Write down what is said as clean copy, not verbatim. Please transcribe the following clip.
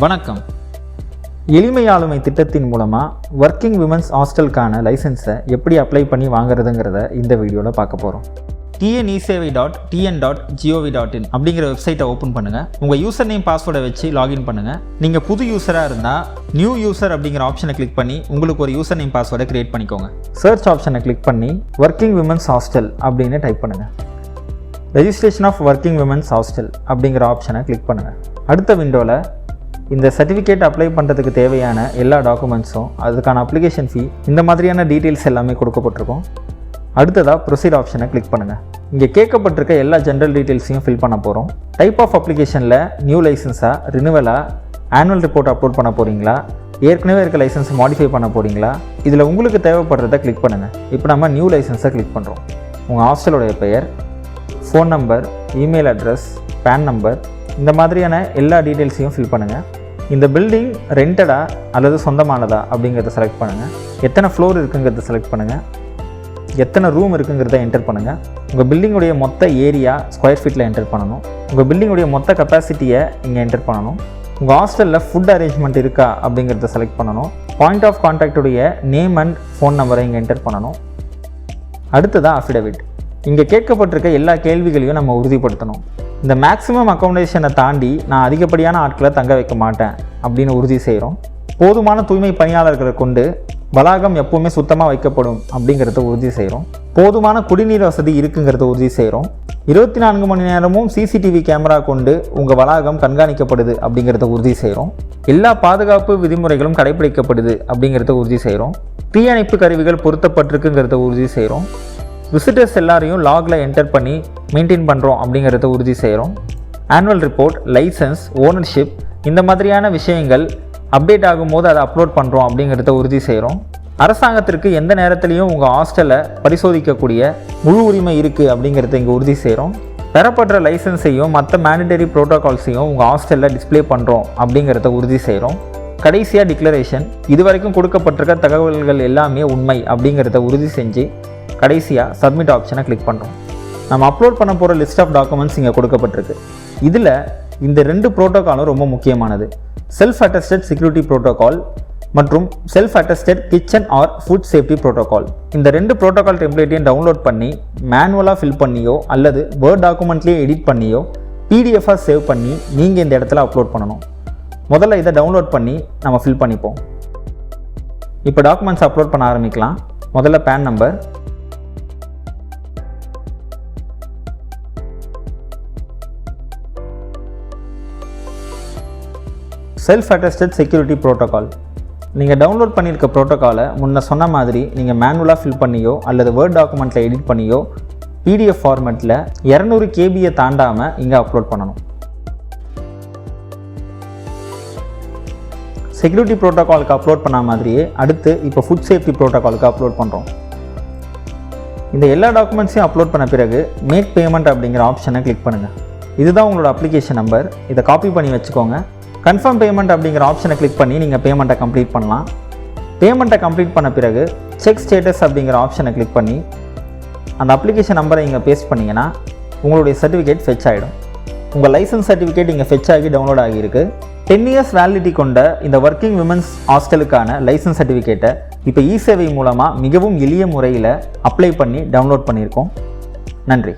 வணக்கம். எளிமை ஆளுமை திட்டத்தின் மூலமாக ஒர்க்கிங் விமன்ஸ் ஹாஸ்டலுக்கான லைசன்ஸை எப்படி அப்ளை பண்ணி வாங்குறதுங்கிறத இந்த வீடியோவில் பார்க்க போகிறோம். tnesevai.tn.gov.in அப்படிங்கிற வெப்சைட்டை ஓப்பன் பண்ணுங்கள். உங்கள் யூசர் நேம் பாஸ்வேர்டை வச்சு லாகின் பண்ணுங்கள். நீங்கள் புது யூஸராக இருந்தால் நியூ யூசர் அப்படிங்கிற ஆப்ஷனை கிளிக் பண்ணி உங்களுக்கு ஒரு யூசர் நேம் பாஸ்வேர்டை கிரியேட் பண்ணிக்கோங்க. சர்ச் ஆப்ஷனை கிளிக் பண்ணி ஒர்க்கிங் விமன்ஸ் ஹாஸ்டல் அப்படின்னு டைப் பண்ணுங்கள். Registration of working women's hostel அப்படிங்கிற ஆப்ஷனை கிளிக் பண்ணுங்கள். அடுத்த விண்டோவில் இந்த சர்டிஃபிகேட் அப்ளை பண்ணுறதுக்கு தேவையான எல்லா டாக்குமெண்ட்ஸும், அதுக்கான அப்ளிகேஷன் ஃபீ, இந்த மாதிரியான டீட்டெயில்ஸ் எல்லாமே கொடுக்கப்பட்டிருக்கும். அடுத்ததாக ப்ரொசீட் ஆப்ஷனை கிளிக் பண்ணுங்கள். இங்கே கேட்கப்பட்டிருக்க எல்லா ஜென்ரல் டீட்டெயில்ஸையும் ஃபில் பண்ண போகிறோம். டைப் ஆஃப் அப்ளிகேஷனில் நியூ லைசன்ஸாக, ரினிவலாக, ஆனுவல் ரிப்போர்ட் அப்லோட் பண்ண போகிறீங்களா, ஏற்கனவே இருக்க லைசன்ஸ் மாடிஃபை பண்ண போகிறீங்களா, இதில் உங்களுக்கு தேவைப்படுறத கிளிக் பண்ணுங்கள். இப்போ நம்ம நியூ லைசன்ஸை கிளிக் பண்ணுறோம். உங்கள் ஹாஸ்டலுடைய பெயர், phone number, email address, PAN number, இந்த மாதிரியான எல்லா டீட்டெயில்ஸையும் ஃபில் பண்ணுங்கள். இந்த பில்டிங் ரெண்டடா அல்லது சொந்தமானதா அப்படிங்கிறத செலக்ட் பண்ணுங்கள். எத்தனை ஃப்ளோர் இருக்குங்கிறத செலக்ட் பண்ணுங்கள். எத்தனை ரூம் இருக்குங்கிறத என்டர் பண்ணுங்கள். உங்கள் பில்டிங்குடைய மொத்த ஏரியா ஸ்கொயர் ஃபீட்டில் என்டர் பண்ணணும். உங்கள் பில்டிங்குடைய மொத்த கெப்பாசிட்டியை இங்கே என்டர் பண்ணணும். உங்கள் ஹாஸ்டலில் ஃபுட் அரேஞ்ச்மெண்ட் இருக்கா அப்படிங்கிறத செலக்ட் பண்ணணும். பாயிண்ட் ஆஃப் கான்டாக்டுடைய நேம் அண்ட் ஃபோன் நம்பரை இங்கே என்டர் பண்ணணும். அடுத்ததான் அஃபிடவிட். இங்கே கேட்கப்பட்டிருக்க எல்லா கேள்விகளையும் நம்ம உறுதிப்படுத்தணும். இந்த மேக்ஸிமம் அக்காமடேஷனை தாண்டி நான் அதிகப்படியான ஆட்களை தங்க வைக்க மாட்டேன் அப்படின்னு உறுதி செய்கிறோம். போதுமான தூய்மை பணியாளர்களை கொண்டு வளாகம் எப்போவுமே சுத்தமாக வைக்கப்படும் அப்படிங்கிறத உறுதி செய்கிறோம். போதுமான குடிநீர் வசதி இருக்குங்கிறத உறுதி செய்கிறோம். 24 மணி நேரமும் சிசிடிவி கேமரா கொண்டு உங்கள் வளாகம் கண்காணிக்கப்படுது அப்படிங்கிறத உறுதி செய்கிறோம். எல்லா பாதுகாப்பு விதிமுறைகளும் கடைபிடிக்கப்படுது அப்படிங்கிறத உறுதி செய்கிறோம். தீயணைப்பு கருவிகள் பொருத்தப்பட்டிருக்குங்கிறத உறுதி செய்கிறோம். விசிட்டர்ஸ் எல்லாரையும் லாகில் என்டர் பண்ணி மெயின்டைன் பண்ணுறோம் அப்படிங்கிறத உறுதி செய்கிறோம். ஆனுவல் ரிப்போர்ட், லைசன்ஸ், ஓனர்ஷிப், இந்த மாதிரியான விஷயங்கள் அப்டேட் ஆகும்போது அதை அப்லோட் பண்ணுறோம் அப்படிங்கிறத உறுதி செய்கிறோம். அரசாங்கத்திற்கு எந்த நேரத்துலையும் உங்கள் ஹாஸ்டலை பரிசோதிக்கக்கூடிய முழு உரிமை இருக்குது அப்படிங்கிறத இங்கே உறுதி செய்கிறோம். பெறப்படுற லைசன்ஸையும் மற்ற மேண்டடரி ப்ரோட்டோகால்ஸையும் உங்கள் ஹாஸ்டலில் டிஸ்பிளே பண்ணுறோம் அப்படிங்கிறத உறுதி செய்கிறோம். கடைசியாக டிக்ளரேஷன், இதுவரைக்கும் கொடுக்கப்பட்டிருக்க தகவல்கள் எல்லாமே உண்மை அப்படிங்கிறத உறுதி செஞ்சு கடைசியாக சப்மிட் ஆப்ஷனை கிளிக் பண்ணுறோம். நம்ம அப்லோட் பண்ண போகிற லிஸ்ட் ஆஃப் டாக்குமெண்ட்ஸ் இங்கே கொடுக்கப்பட்டிருக்கு. இதில் இந்த 2 ப்ரோட்டோகாலும் ரொம்ப முக்கியமானது. செல்ஃப் அட்டஸ்டட் செக்யூரிட்டி ப்ரோட்டோகால் மற்றும் self attested kitchen or food safety protocol. இந்த 2 ப்ரோட்டோகால் டெம்ப்ளேட்டையும் டவுன்லோட் பண்ணி மேனுவலாக ஃபில் பண்ணியோ அல்லது வேர்ட் டாக்குமெண்ட்லேயே எடிட் பண்ணியோ பிடிஎஃபாக சேவ் பண்ணி நீங்கள் இந்த இடத்துல அப்லோட் பண்ணணும். முதல்ல இதை டவுன்லோட் பண்ணி நம்ம ஃபில் பண்ணிப்போம். இப்போ டாக்குமெண்ட்ஸ் அப்லோட் பண்ண ஆரம்பிக்கலாம். முதல்ல PAN number, self attested security protocol. நீங்கள் டவுன்லோட் பண்ணியிருக்க ப்ரோட்டோகாலை முன்ன சொன்ன மாதிரி நீங்கள் மேனுவலாக ஃபில் பண்ணியோ அல்லது வேர்ட் டாக்குமெண்ட்டில் எடிட் பண்ணியோ பிடிஎஃப் ஃபார்மேட்டில் 200 கேபியை தாண்டாமல் இங்கே அப்லோட் பண்ணணும். செக்யூரிட்டி ப்ரோட்டோகாலுக்கு அப்லோட் பண்ண மாதிரியே அடுத்து இப்போ ஃபுட் சேஃப்டி ப்ரோட்டோகாலுக்கு அப்லோட் பண்ணுறோம். இந்த எல்லா டாக்குமெண்ட்ஸையும் அப்லோட் பண்ண பிறகு மேக் பேமெண்ட் அப்படிங்கிற ஆப்ஷனை கிளிக் பண்ணுங்கள். இதுதான் உங்களோட அப்ளிகேஷன் நம்பர். இதை காப்பி பண்ணி வச்சுக்கோங்க. கன்ஃபார்ம் பேமெண்ட் அப்படிங்கிற ஆப்ஷனை கிளிக் பண்ணி நீங்கள் பேமெண்ட்டை கம்ப்ளீட் பண்ணலாம். பேமெண்ட்டை கம்ப்ளீட் பண்ண பிறகு செக் ஸ்டேட்டஸ் அப்படிங்கிற ஆப்ஷனை கிளிக் பண்ணி அந்த அப்ளிகேஷன் நம்பரை இங்கே பேஸ்ட் பண்ணிங்கன்னா உங்களுடைய சர்டிஃபிகேட் ஃபெச் ஆகிடும். உங்கள் லைசன்ஸ் சர்டிஃபிகேட் இங்கே ஃபெச் ஆகி டவுன்லோட் ஆகியிருக்கு. 10 இயர்ஸ் வேலிடிட்டி கொண்ட இந்த ஒர்க்கிங் விமன்ஸ் ஹாஸ்டலுக்கான லைசன்ஸ் சர்டிஃபிகேட்டை இப்போ இ சேவை மூலமாக மிகவும் எளிய முறையில் அப்ளை பண்ணி டவுன்லோட் பண்ணியிருக்கோம். நன்றி.